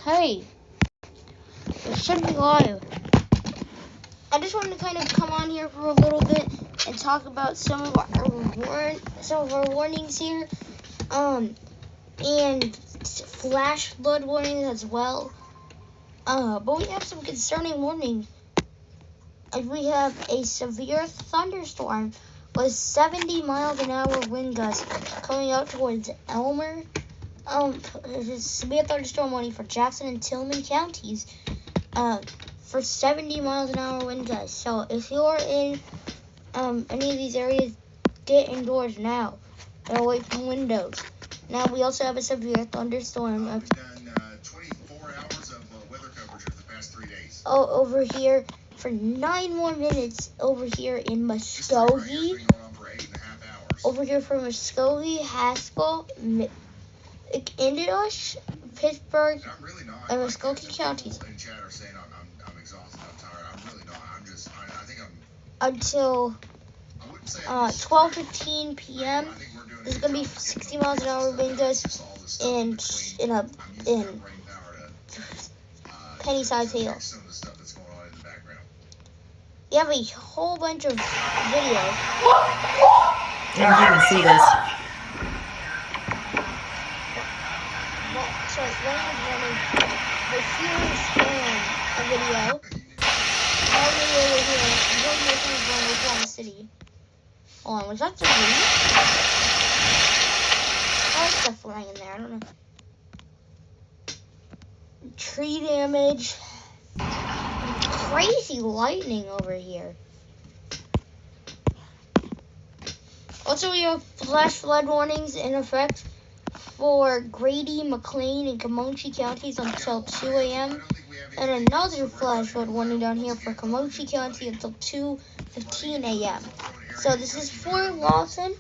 Okay, it should be live. I just wanted to kind of come on here for a little bit and talk about some of our warnings here, and flash flood warnings as well. But we have some concerning warnings. We have a severe thunderstorm with 70 miles an hour wind gusts coming out towards Elmer. Severe thunderstorm warning for Jackson and Tillman counties. For 70 miles an hour wind gusts. So if you're in any of these areas, get indoors now and away from windows. Now we also have a severe thunderstorm. We've done 24 hours of weather coverage for the past 3 days. Over here for 9 more minutes over here in Muskogee. Right going on for 8.5 hours. Over here for Muskogee, Haskell, Indianosh, Pittsburgh, and Muskogee counties. In chat are saying I'm exhausted, I'm tired. I'm really not. I think until 12:15 p.m. There's gonna be 60 miles an hour wind gusts in penny-sized hail. You have a whole bunch of videos. I can't even see this. Sorry, but here's a video. All the way over here. I'm going to make things going to Oklahoma City. Hold on, was that the wind? I like stuff flying in there, I don't know. Tree damage. Crazy lightning over here. Also, we have flash flood warnings in effect for Grady, McLean, and Comanche counties until 2 a.m. And another flash flood warning down here for Comanche County until 2:15 a.m. So this is for Lawson.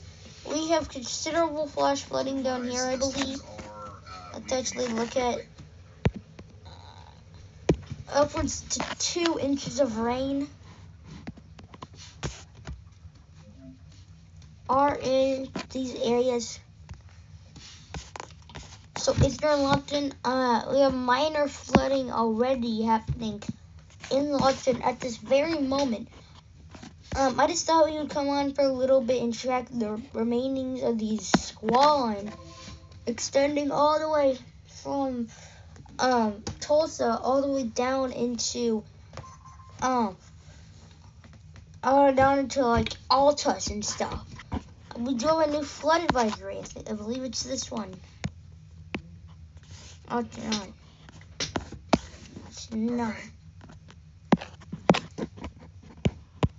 We have considerable flash flooding down here, I believe. Let's actually look at upwards to 2 inches of rain are in these areas. So Eastern Lawton, we have minor flooding already happening in Lawton at this very moment. I just thought we would come on for a little bit and check the remainings of these squall lines extending all the way from Tulsa all the way down into down into like Altus and stuff. We do have a new flood advisory. I believe it's this one. Oh, it's not. It's not.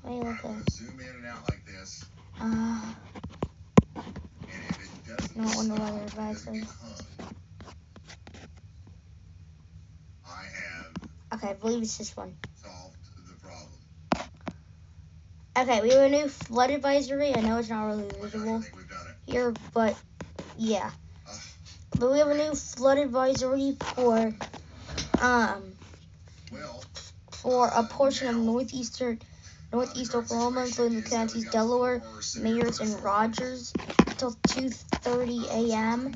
Wait, look at it. Zoom in and out like this. No wonder why they're advisory. I have Okay, I believe it's this one. solved the problem. Okay, we have a new flood advisory. I know it's not really I visible think we've done it. here, but yeah. But we have a new flood advisory for a portion of northeast Oklahoma, including the counties Delaware, Mayors, and Rogers, until 2:30 a.m.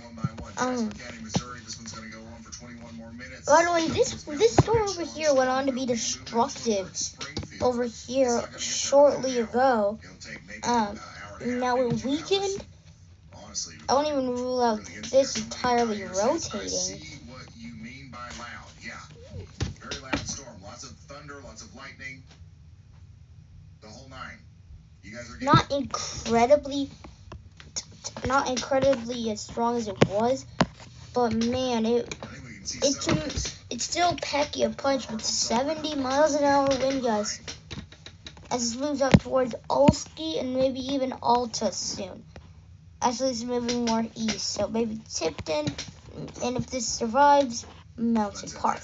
By the way, this storm over here went on to be destructive over here shortly ago. Now it weakened. I won't even rule out this entirely rotating. What you mean by loud? Yeah, very loud storm. Lots of thunder, lots of lightning. The whole nine. You guys are not incredibly as strong as it was, but man, it's still packy a punch with 70 miles an hour wind gusts as it moves up towards Olskey and maybe even Altus soon. Actually, it's moving more east, so maybe Tipton, and if this survives, Mountain Park.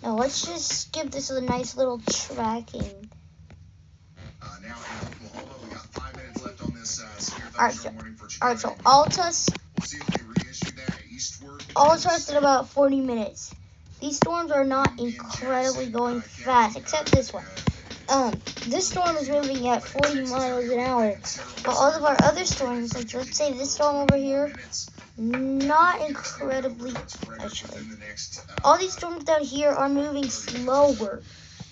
Now let's just give this a nice little tracking. Now in Oklahoma, we got 5 minutes left on this Alright, so Altus. We'll see if they reissue that eastward. Altus in about 40 minutes. These storms are not incredibly going fast, except this one. this storm is moving at 40 miles an hour. But all of our other storms, like let's say this storm over here, not incredibly, actually. All these storms down here are moving slower.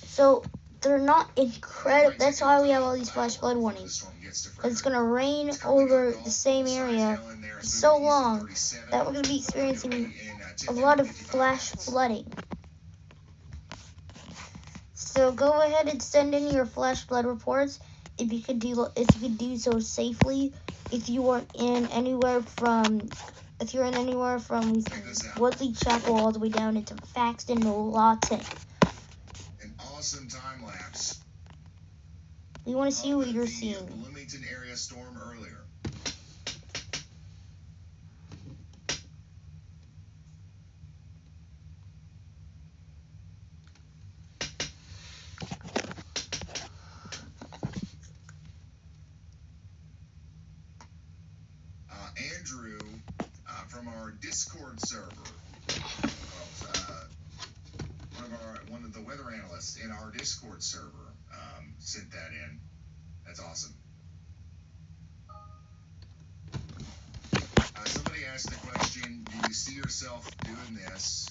So they're not incredible. That's why we have all these flash flood warnings. Because it's going to rain over the same area for so long that we're going to be experiencing a lot of flash flooding. So go ahead and send in your flash flood reports if you could do so safely. If you're in anywhere from Woodley Chapel all the way down into Faxton, Lawton. An awesome time lapse. We want to see what you're The seeing. Bloomington area storm earlier. Andrew from our Discord server, one of the weather analysts in our Discord server sent that in. That's awesome. Somebody asked the question, do you see yourself doing this?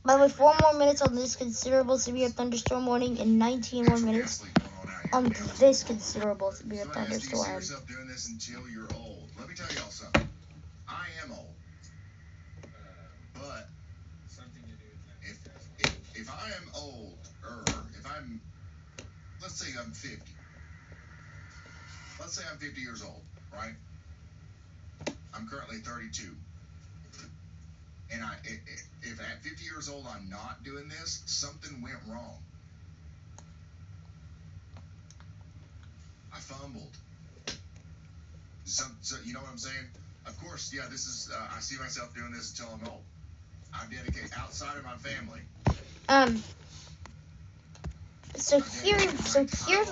By the way, 4 more minutes on this considerable severe thunderstorm warning and 19 more minutes on this considerable severe thunderstorm. Do you see yourself doing this until you're old? Let me tell y'all something. I am old. But if I am old, let's say I'm 50. Let's say I'm 50 years old, right? I'm currently 32. And if at 50 years old I'm not doing this, something went wrong. I fumbled. So you know what I'm saying? Of course, yeah, this is, I see myself doing this until I'm old. I dedicate outside of my family. So here's a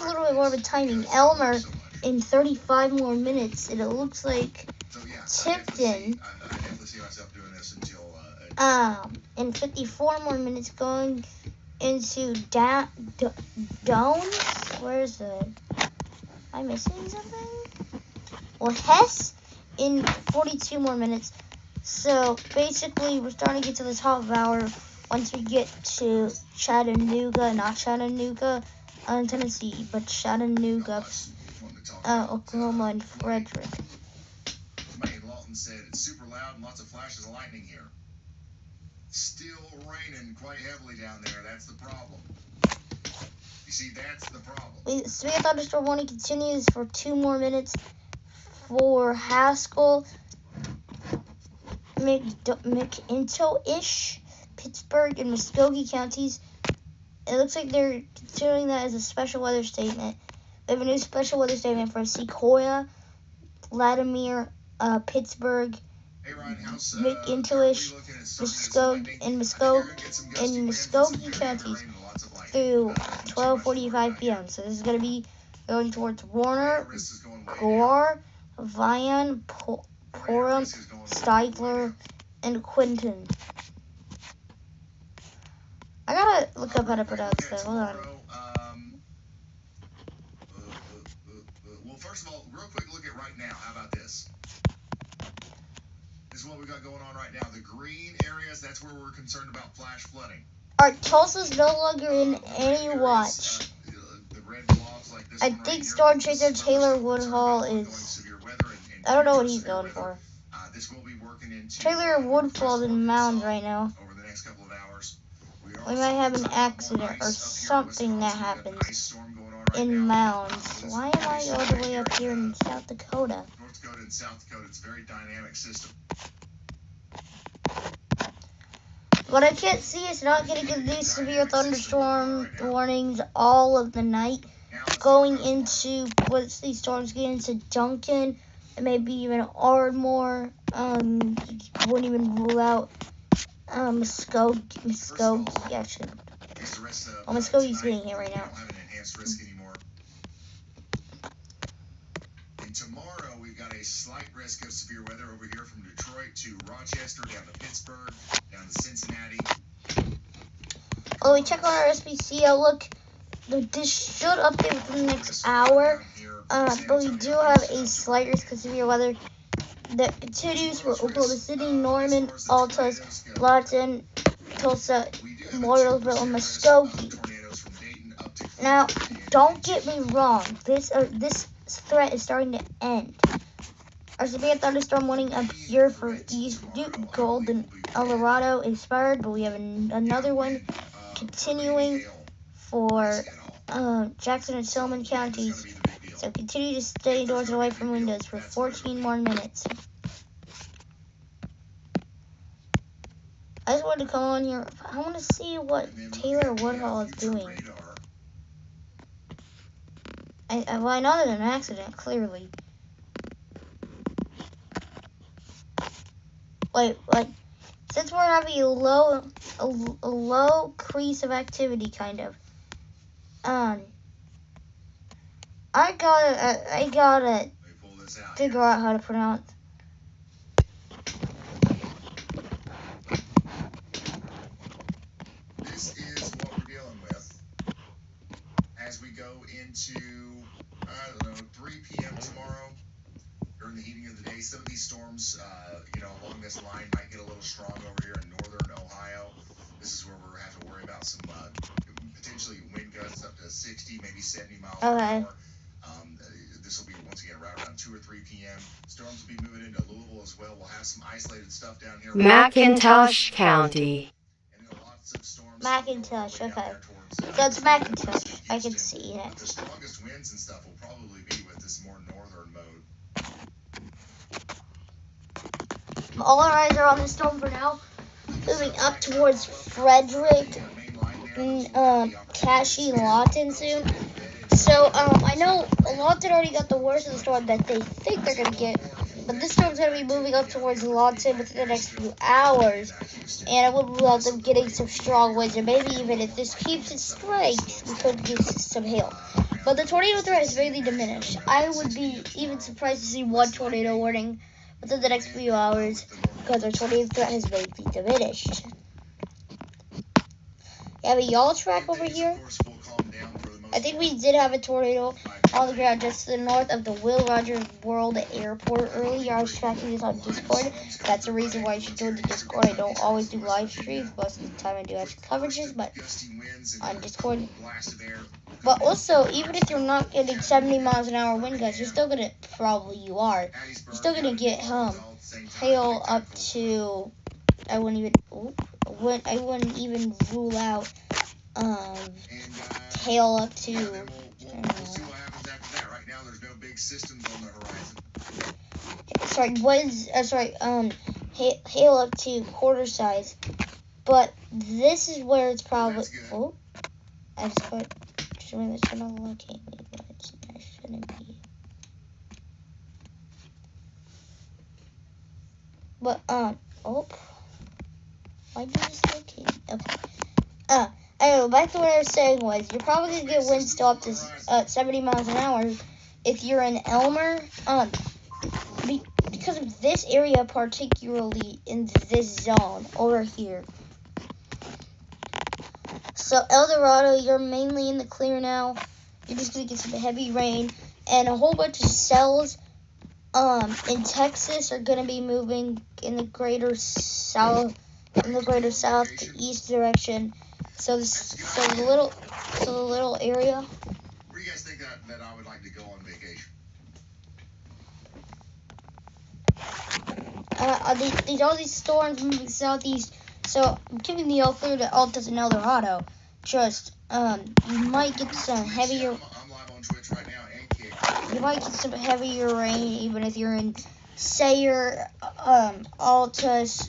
little bit more of a timing. Elmer in 35 more minutes, and it looks like Tipton I definitely see myself doing this until in 54 more minutes going into Dones. Where's it? Am I missing something? Well, Hess in 42 more minutes. So basically, we're starting to get to the top of hour once we get to Chattanooga, not Chattanooga, Tennessee, but Chattanooga, Oklahoma, and Frederick. Somebody in Lawton said it's super loud and lots of flashes of lightning here. Still raining quite heavily down there. That's the problem. You see, that's the problem. Severe thunderstorm warning continues for 2 more minutes for Haskell, McIntosh, Pittsburgh, and Muskogee counties. It looks like they're considering that as a special weather statement. They have a new special weather statement for Sequoia, Latimer, Pittsburgh, McIntosh, Muskogee counties through 12:45 p.m. So this is going to be going towards Warner, Gore, Vian, Porum, Stigler, and Quinton. I gotta look up how to pronounce that. Hold on. Well, first of all, real quick look at right now. How about this? This is what we got going on right now. The green areas, that's where we're concerned about flash flooding. Alright, Tulsa's no longer in any watch. The red blobs like this I think Storm Chaser Taylor Woodhall is... I don't know what he's going for. This will be working into Taylor Woodfall's in Mounds right now. over the next couple of hours. We might have an accident or something that happens in Mounds. Why am I all the way up here in South Dakota? North Dakota and South Dakota, it's a very dynamic system. What I can't see is not getting these severe thunderstorm warnings all of the night. Going into, once these storms get into Duncan, and maybe even Ardmore, wouldn't even rule out Muskogee, actually. Well, Muskogee's getting here right now. And tomorrow, we've got a slight risk of severe weather over here from Detroit to Rochester, down to Pittsburgh, down to Cincinnati. Oh, we check on our SPC outlook. This should update within the next hour. But we do have a slight risk of severe weather that continues for Oklahoma City, Norman, Altus, Lawton, Tulsa, Morrisville, and Muskogee. Now, don't get me wrong. This threat is starting to end. Our severe thunderstorm warning up here for East Duke, Golden, Colorado expired, but we have another one continuing for Jackson and Tillman counties. So continue to stay indoors and away from windows for 14 more minutes. I just wanted to come on here. I want to see what Taylor Woodhull is doing. Well, I know there's an accident, clearly. Wait, since we're having a low crease of activity, kind of. I gotta figure out how to pronounce. This is what we're dealing with as we go into, 3 p.m. tomorrow. During the heating of the day, some of these storms, along this line might get a little strong over here in northern Ohio. This is where we're having to worry about some potentially wind gusts up to 60, maybe 70 miles per hour. This will be once again right around 2 or 3 p.m. Storms will be moving into Louisville as well. We'll have some isolated stuff down here. McIntosh County. And then lots of storms. McIntosh, okay. So it's McIntosh. I can see it. But the strongest winds and stuff will probably be with this more northern mode. All our eyes are on the storm for now. Moving up towards Frederick, Cashy, Lawton soon. So, I know Lawton already got the worst of the storm that they think they're going to get. But this storm's going to be moving up towards Lawton within the next few hours. And I would rule out them getting some strong winds. And maybe even if this keeps its strength, we could get some hail. But the tornado threat is greatly diminished. I would be even surprised to see one tornado warning within the next few hours, because our tornado threat has greatly diminished. You have a yaw track over here. I think we did have a tornado on the ground just to the north of the Will Rogers World Airport earlier. I was tracking this on Discord. That's the reason why you should join the Discord. I don't always do live streams. Most of the time I do extra coverages, but on Discord. But also, even if you're not getting 70 miles an hour wind gusts, you're still gonna, you are. You're still gonna get hail up to, I wouldn't even rule out hail up to, hail up to quarter size. But this is where it's probably, I just put, this should not locate me, but it shouldn't be. But, why did this locate me? Okay. Anyway, back to what I was saying was, you're probably going to get winds still up to 70 miles an hour if you're in Elmer, because of this area, particularly in this zone over here. So, El Dorado, you're mainly in the clear now. You're just going to get some heavy rain, and a whole bunch of cells in Texas are going to be moving in the greater south to east direction. So the little area. Where do you guys think that I would like to go on vacation? All these storms moving southeast. So I'm giving the all clear to Altus and El Dorado. Just you might get some heavier. I'm live on Twitch right now and Kick. You might get some heavier rain even if you're in Sayre, Altus,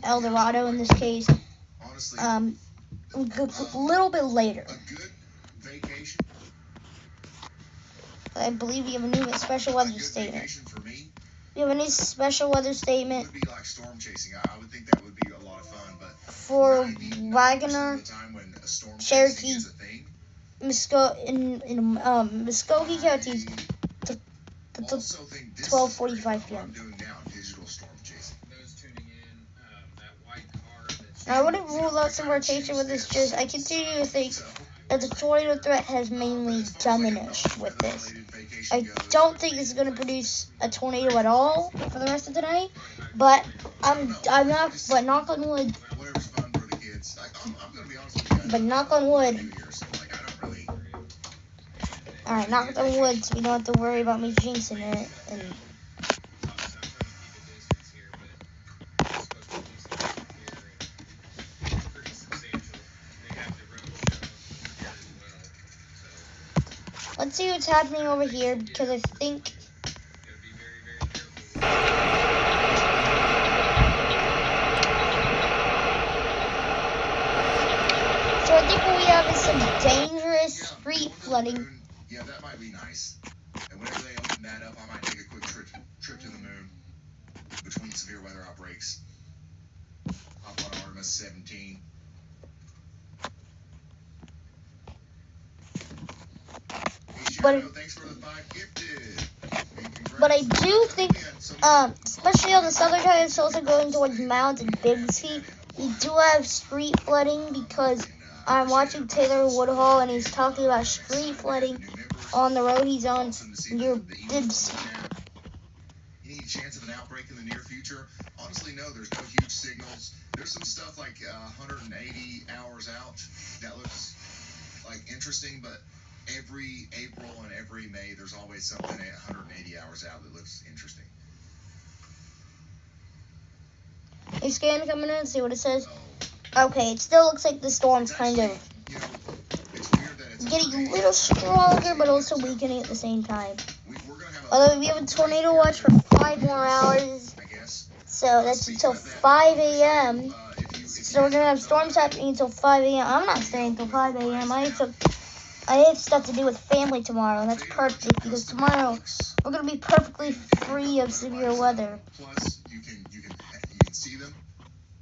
El Dorado in this case. Honestly, a little bit later. A good vacation. I believe we have a new special weather statement. For me, We have a new special weather statement. It would be like storm chasing. I would think that would be a lot of fun, but for Wagner, Cherokee, Muskogee counties to 12:45 p.m. Those tuning in, that white car that's I wouldn't rule out some rotation with this. Just I continue to think that the tornado threat has mainly diminished with this. I don't think it's going to produce a tornado at all for the rest of the night. But I'm not. But knock on wood. Whatever's fun for the kids. I'm gonna be honest with you guys. But knock on wood. New Year, so, like, I don't really. All right, knock on wood, so we don't have to worry about me jinxing it. And let's see what's happening over here, because I think we have is some dangerous street flooding. Yeah, that might be nice. And whenever they open that up, I might take a quick trip to the moon between severe weather outbreaks. Hop on Artemis 17. Thanks for the 5 gifted. But I do think, especially on the southern side, it's also going towards Mounds and Bixby. We do have street flooding because I'm watching Taylor Woodhall and he's talking about street flooding on the road he's on near Bixby. Any chance of an outbreak in the near future? Honestly, no. There's no huge signals. There's some stuff like 180 hours out that looks like interesting, but every April and every May, there's always something at 180 hours out that looks interesting. A scan coming in, see what it says. Okay, it still looks like the storm's kind of getting a little stronger, but also weakening at the same time. Although we have a tornado watch for 5 more hours, so that's until 5 a.m. So we're going to have storms happening until 5 a.m. I'm not staying until 5 a.m. I have stuff to do with family tomorrow, and that's perfect, because tomorrow we're going to be perfectly free of severe weather. Plus, you can see them.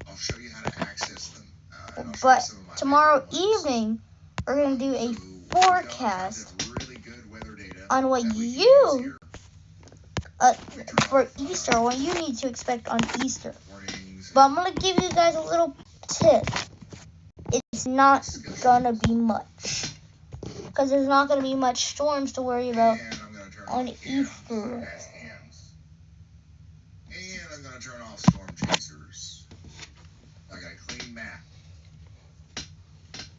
I'll show you how to access them. But tomorrow evening, we're going to do a forecast on what you, for Easter, what you need to expect on Easter. But I'm going to give you guys a little tip. It's not going to be much. Because there's not going to be much storms to worry about on Easter. And I'm going to turn off storm chasers. I got a clean map.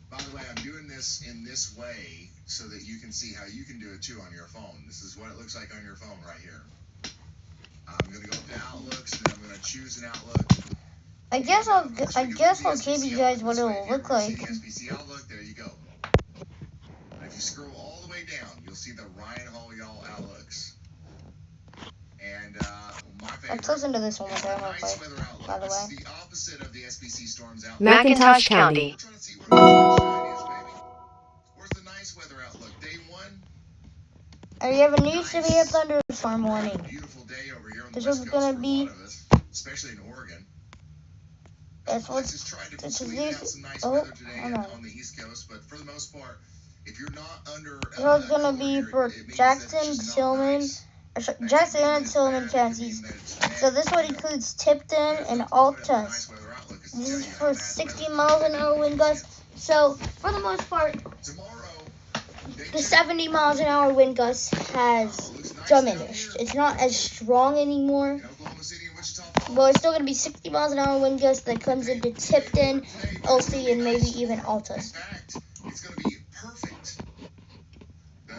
By the way, I'm doing this in this way so that you can see how you can do it too on your phone. This is what it looks like on your phone right here. I'm going to go to outlooks, and then I'm going to choose an outlook. I guess I'll give you guys what it'll look like. The SBC outlook, there you go. And if you scroll all the way down, you'll see the Ryan Hall Y'all outlooks. And my favorite. Let's listen to this one more time, by the way. It's the opposite of the SBC storms outlook. McIntosh County. We're trying to see where the sunshine is, baby. Where's the nice weather outlook? Day 1. We have a new severe thunderstorm warning. Beautiful day over here on the This West is Coast gonna for a be. lot of us, especially in Oregon. That's what. Just tried to This squeeze is. out some nice Oh, weather today hold on. on the East Coast, but for the most part, if you're not under, This one's gonna be for Jackson, Tillman, Jackson and Tillman counties. So this one includes Tipton and Altus. This is for 60 miles an hour wind gusts. So for the most part, the 70 miles an hour wind gust has diminished. It's not as strong anymore. But it's still going to be 60 miles an hour wind gust that comes into Tipton, LC, and maybe even Altus. In fact, it's going to be perfect.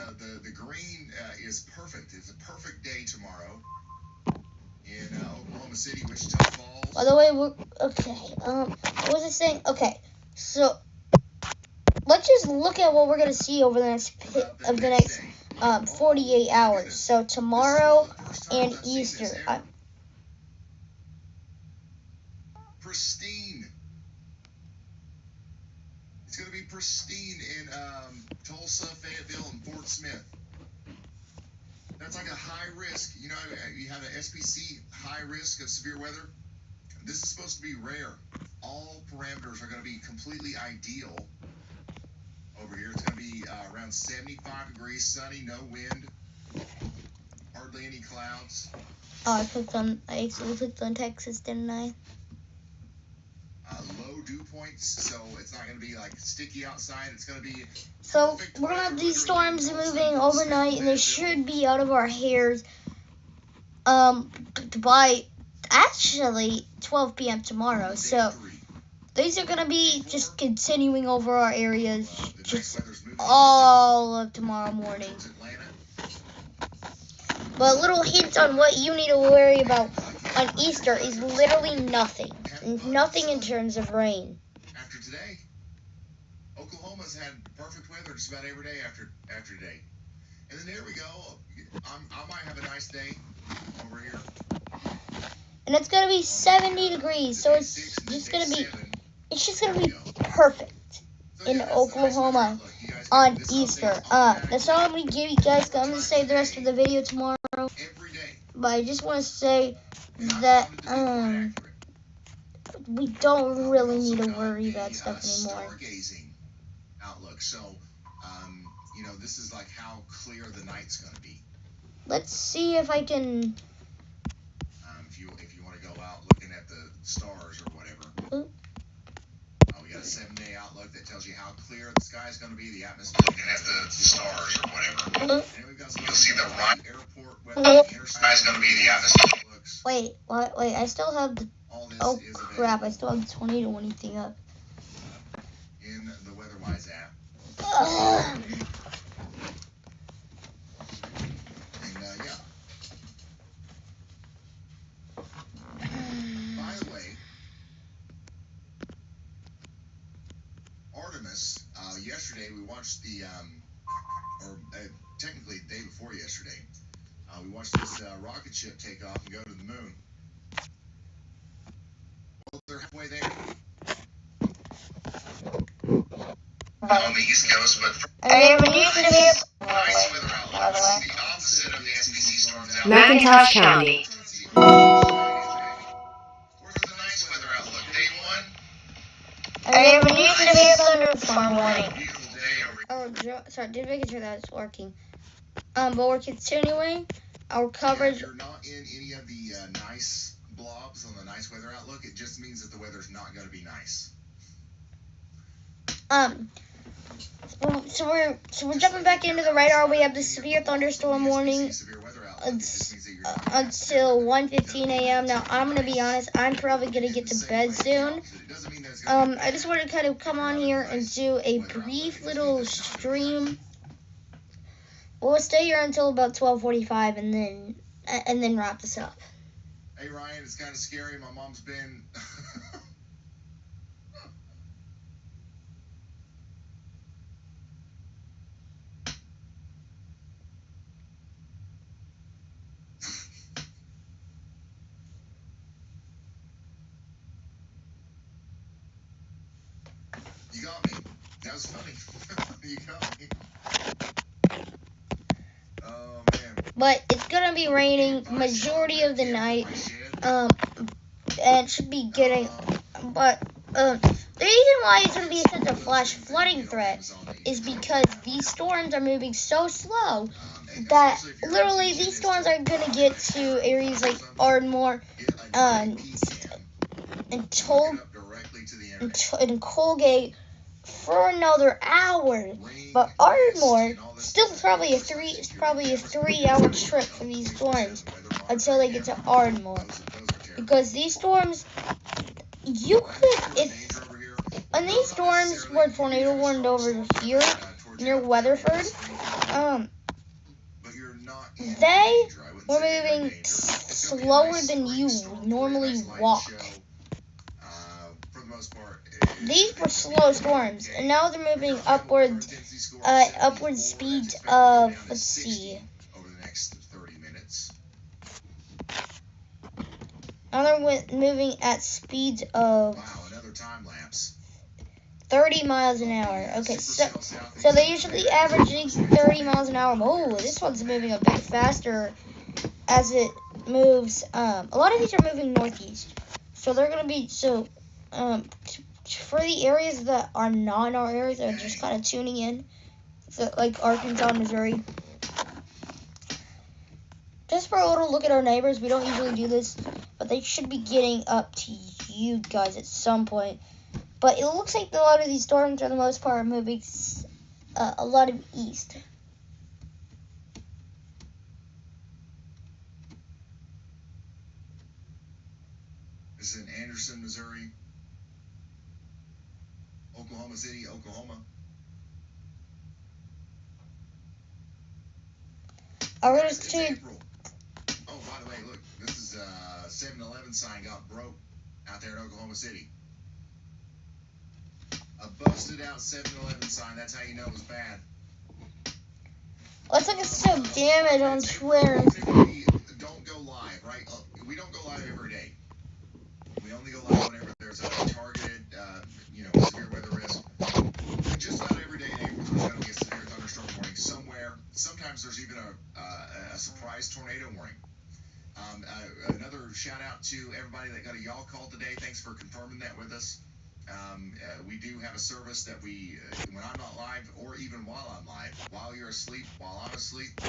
The green is perfect. It's a perfect day tomorrow in Oklahoma City, Wichita Falls. By the way, okay. What was I saying? Okay, so let's just look at what we're going to see over the next 48 hours. So tomorrow and Easter. Pristine. It's going to be pristine in Tulsa, Fayetteville, and Fort Smith. That's like a high risk. You know, you have an SPC high risk of severe weather. This is supposed to be rare. All parameters are going to be completely ideal over here. It's going to be around 75 degrees, sunny, no wind, hardly any clouds. Oh, I accidentally clicked on Texas, didn't I? Low dew points, so it's not going to be like sticky outside. It's going to be So perfect we're gonna have weather, these literally, storms all of a moving sudden, overnight, and they Smith, should be out of our hairs. By actually 12 p.m. tomorrow. So these are gonna be just continuing over our areas just all of tomorrow morning. But a little hint on what you need to worry about on Easter is literally nothing. Nothing in terms of rain. After today, Oklahoma's had perfect weather just about every day after today. And then there we go. I might have a nice day over here. And it's gonna be 70 degrees, so it's just gonna be perfect in Oklahoma on Easter. That's all I'm gonna give you guys. I'm gonna save the rest of the video tomorrow. But I just want to say that we don't really need to worry about stuff anymore. Stargazing outlook. So, you know, this is like how clear the night's going to be. Let's see if I can. If you want to go out looking at the stars or whatever. Ooh. We got a 7-day outlook that tells you how clear the sky is going to be, the atmosphere. Looking at the stars or whatever. And we've got you'll see the right airport weather. The sky is going to be the atmosphere. Wait, what? Wait, I still have the. Oh crap! I still have the tornado warning thing up. In the WeatherWise app. And yeah. By the way, Artemis. Yesterday we watched the technically the day before yesterday, we watched this rocket ship take off and go to the moon. Well, they're halfway there. On the East Coast, but nice weather outlook. The opposite of the SPC storms out. McIntosh County. Where's the nice weather outlook? Day 1. Thunderstorm warning. Beautiful day over here. Oh, sorry, didn't make sure that it's working. But we're continuing our coverage. If you're not in any of the nice blobs on the nice weather outlook, it just means that the weather's not going to be nice. So we're jumping back into the radar. We have the severe thunderstorm warning until 1:15 a.m. Now I'm gonna be honest, I'm probably gonna get to bed soon. I just wanted to kind of come on here and do a brief little stream. We'll stay here until about 12:45 and then wrap this up. Hey Ryan, it's kind of scary. My mom's been You got me. That was funny. You got me. Oh man. But it's gonna be raining majority of the night. And it should be getting. But the reason why it's gonna be such a flash flooding threat is because these storms are moving so slow that literally these storms are gonna get to areas like Ardmore, and Colgate for another hour. But Ardmore still probably a 3-hour trip for these storms until they get to Ardmore, because these storms when these storms were tornado warned over here near Weatherford, they were moving slower than you normally walk. These were slow storms, and now they're moving upward speeds of, let's see. Over the next 30 minutes. Now they're moving at speeds of another time lapse. 30 miles an hour. Okay, so they're usually averaging 30 miles an hour. Oh, this one's moving a bit faster as it moves. A lot of these are moving northeast, so they're gonna be for the areas that are not our areas, that are just kind of tuning in, so like Arkansas, Missouri. Just for a little look at our neighbors, we don't usually do this, but they should be getting up to you guys at some point. But it looks like a lot of these storms, for the most part, are moving a lot of east. This is in Anderson, Missouri. Oklahoma City, Oklahoma. It's April. Oh, by the way, look, this is 7-Eleven sign got broke out there in Oklahoma City. A busted out 7-Eleven sign, that's how you know it was bad. Looks like it's still damaged on Twitter. Typically, don't go live, right? We don't go live every day. We only go live whenever there's a targeted, severe weather risk. Just about every day in April, there's going to be a severe thunderstorm warning somewhere. Sometimes there's even a surprise tornado warning. Another shout out to everybody that got a y'all call today. Thanks for confirming that with us. We do have a service that we, when I'm not live, or even while I'm live, while you're asleep, while I'm asleep,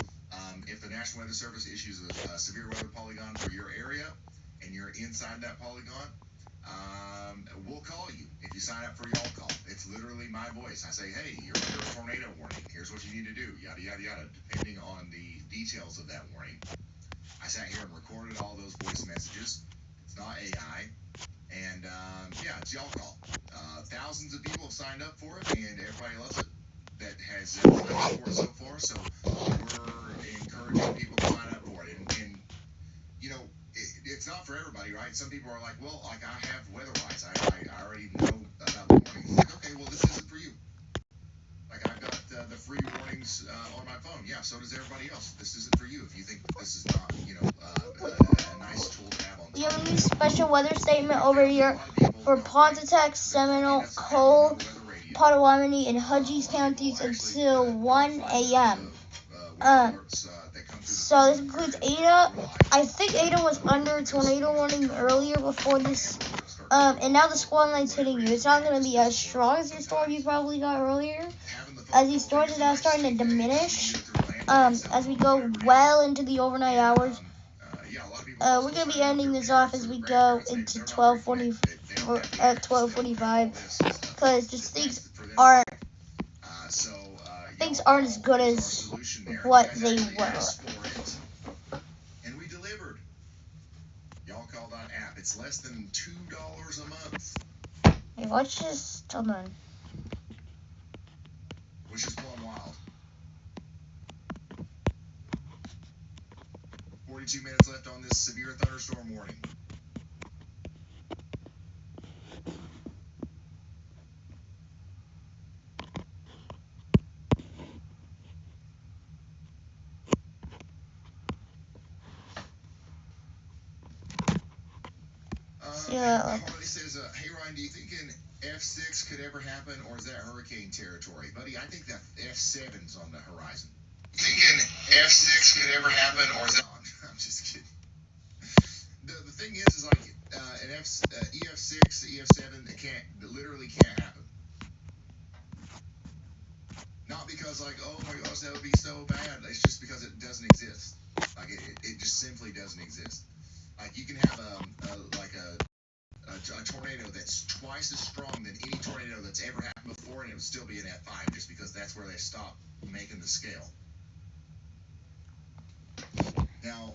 if the National Weather Service issues a severe weather polygon for your area, and you're inside that polygon, we'll call you if you sign up for y'all call. It's literally my voice. I say, hey, you're under a tornado warning. Here's what you need to do, yada, yada, yada, depending on the details of that warning. I sat here and recorded all those voice messages. It's not AI. And, it's y'all call. Thousands of people have signed up for it, and everybody loves it that has signed up for it so far. So we're encouraging people to sign up for it. And it's not for everybody, right? Some people are like, well, like I have WeatherWise. I already know about the warnings. It's like, okay, well, this isn't for you. Like I've got the free warnings on my phone. Yeah, so does everybody else. This isn't for you if you think this is not, a nice tool to have on. We have a new special weather statement over here for Pontotoc, Seminole, Cole, Potawatomi, and Hughes counties until 1 a.m. So this includes Ada. I think Ada was under a tornado warning earlier before this. And now the squall line's hitting you. It's not going to be as strong as the storm you probably got earlier, as these storms are now starting to diminish as we go well into the overnight hours. We're going to be ending this off as we go into 12:40 or at 12:45, because just things aren't as good as what they were. And we delivered. Y'all called on app. It's less than $2 a month. Hey, watch this. Hold on. Which is plumb wild. 42 minutes left on this severe thunderstorm warning. Harley says, hey Ryan, do you think an F6 could ever happen, or is that hurricane territory? Buddy, I think that F7's on the horizon. Thinking F6 could ever happen, or is that I'm just kidding. The thing is like an EF6, EF7, it literally can't happen. Not because like, oh my gosh, that would be so bad. It's just because it doesn't exist. Like it just simply doesn't exist. Like you can have a tornado that's twice as strong than any tornado that's ever happened before, and it would still be an F5 just because that's where they stopped making the scale. Now,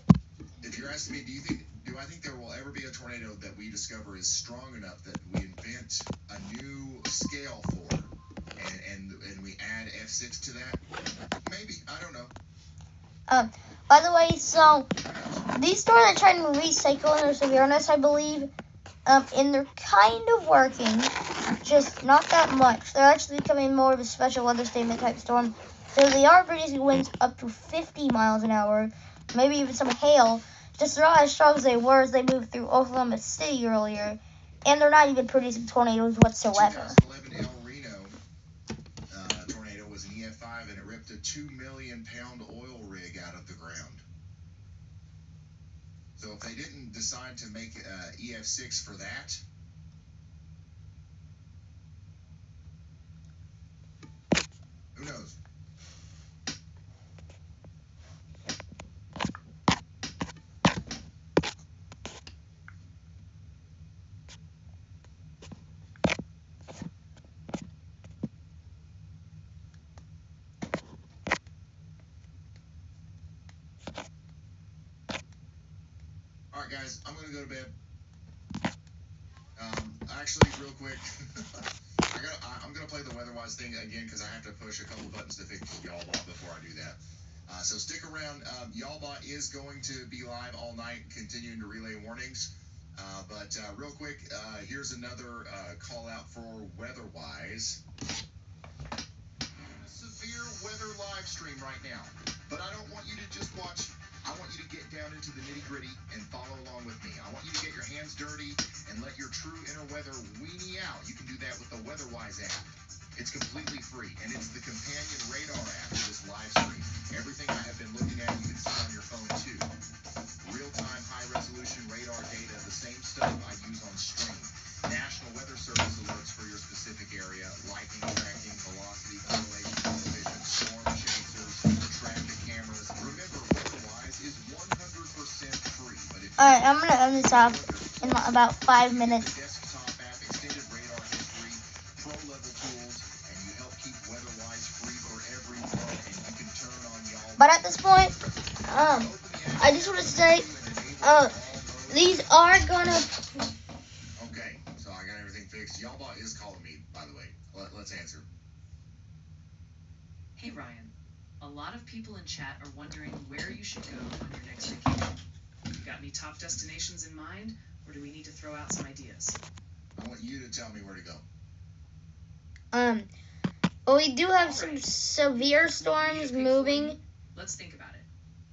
if you're asking me, do I think there will ever be a tornado that we discover is strong enough that we invent a new scale for, and we add F6 to that? Maybe. I don't know. By the way, so these stores are trying to recycle in their severeness, I believe. And they're kind of working, just not that much. They're actually becoming more of a special weather statement type storm. So they are producing winds up to 50 miles an hour, maybe even some hail. Just not as strong as they were as they moved through Oklahoma City earlier. And they're not even producing tornadoes whatsoever. 2011 El Reno tornado was an EF5, and it ripped a 2 million pound oil rig out of the ground. So if they didn't decide to make EF6 for that, who knows? All right, guys, I'm going to go to bed. Actually, real quick, I'm going to play the WeatherWise thing again because I have to push a couple buttons to fix Y'allbot before I do that. So stick around. Y'allbot is going to be live all night, continuing to relay warnings. But real quick, here's another call out for WeatherWise. Severe weather live stream right now. But I don't want you to just watch. I want you to get down into the nitty-gritty and follow along with me. I want you to get your hands dirty and let your true inner weather weenie out. You can do that with the WeatherWise app. It's completely free, and it's the companion radar app to this live stream. Everything I have been looking at, you can see on your phone too. Real-time, high-resolution radar data, the same stuff I use on stream. National Weather Service alerts for your specific area, lighting, tracking, velocity, correlation, television, storm chasers, traffic cameras. Remember, WeatherWise is 100% free. But if Alright, I'm going to end this off in about 5 minutes. the desktop app, extended radar history, pro-level tools, and you help keep WeatherWise free for everyone, and you can turn on y'all. But at this point, I just want to say, these are going to... Okay, so I got everything fixed. Y'allbot is calling me, by the way. Let's answer. Hey Ryan, a lot of people in chat are wondering where you should go on your next vacation. You got any top destinations in mind, or do we need to throw out some ideas? I want you to tell me where to go. Well, we do have some severe storms moving Let's think about it.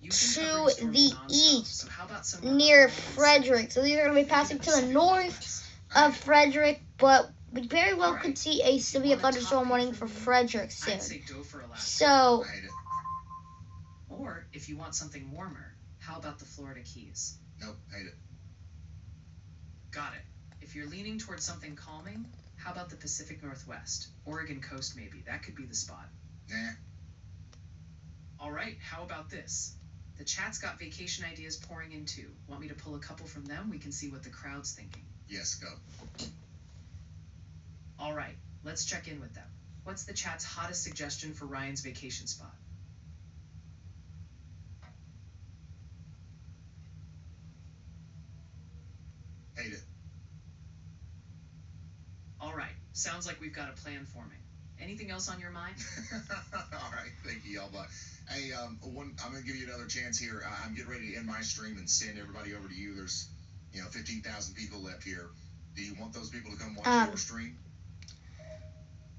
You've to been covering storms the nonstop, east, so how about some near Frederick. So these are going to be passing to the north of Frederick, but we very well could see a severe thunderstorm warning for Frederick soon. I'd say go for Alaska. So, I hate it. Or if you want something warmer, how about the Florida Keys? Nope, hate it. Got it. If you're leaning towards something calming, how about the Pacific Northwest? Oregon coast maybe. That could be the spot. Nah. All right, how about this? The chat's got vacation ideas pouring in too. Want me to pull a couple from them? We can see what the crowd's thinking. Yes, go. All right, let's check in with them. What's the chat's hottest suggestion for Ryan's vacation spot? Hate it. All right, sounds like we've got a plan forming. Anything else on your mind? All right, thank you, Y'allbot. Hey, I'm going to give you another chance here. I'm getting ready to end my stream and send everybody over to you. There's, 15,000 people left here. Do you want those people to come watch your stream?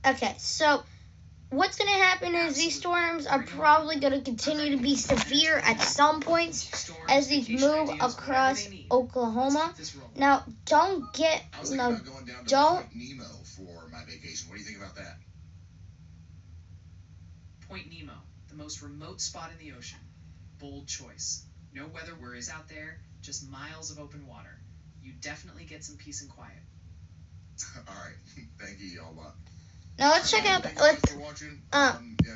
okay, so what's going to happen is these storms are probably going to continue to be severe at some points as these move across Oklahoma. Now, don't get, I was thinking about going down to don't, Point Nemo for my vacation. What do you think about that? Point Nemo, the most remote spot in the ocean. Bold choice. No weather worries out there, just miles of open water. You definitely get some peace and quiet. All right, thank you, Y'allbot. now let's check out, Thank you guys for watching.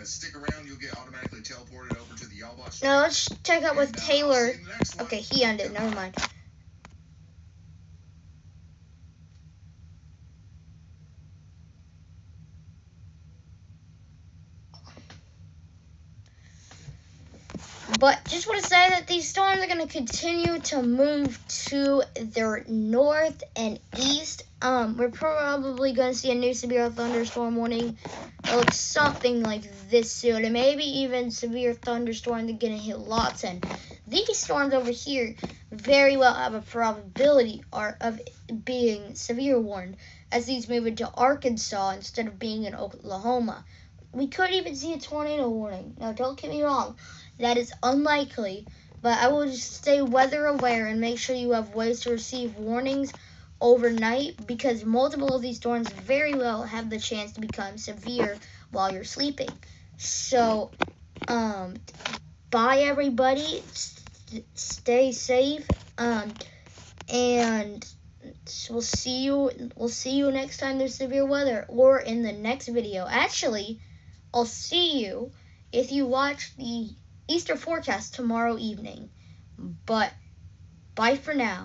Stick around. You'll get automatically teleported over to the Y'allbot stream. now let's check out with And, I'll Taylor. see you in the next one. Okay, he ended, never mind. But just want to say that these storms are going to continue to move to their north and east. We're probably going to see a new severe thunderstorm warning. It looks something like this soon. And maybe even severe thunderstorms are going to hit lots. And these storms over here very well have a probability of being severe warned as these move into Arkansas instead of being in Oklahoma. We could even see a tornado warning. Now, don't get me wrong. That is unlikely, but I will just stay weather aware and make sure you have ways to receive warnings overnight because multiple of these storms very well have the chance to become severe while you're sleeping. So, bye everybody, stay safe, and we'll see you next time there's severe weather or in the next video. Actually, I'll see you if you watch the Easter forecast tomorrow evening. But bye for now.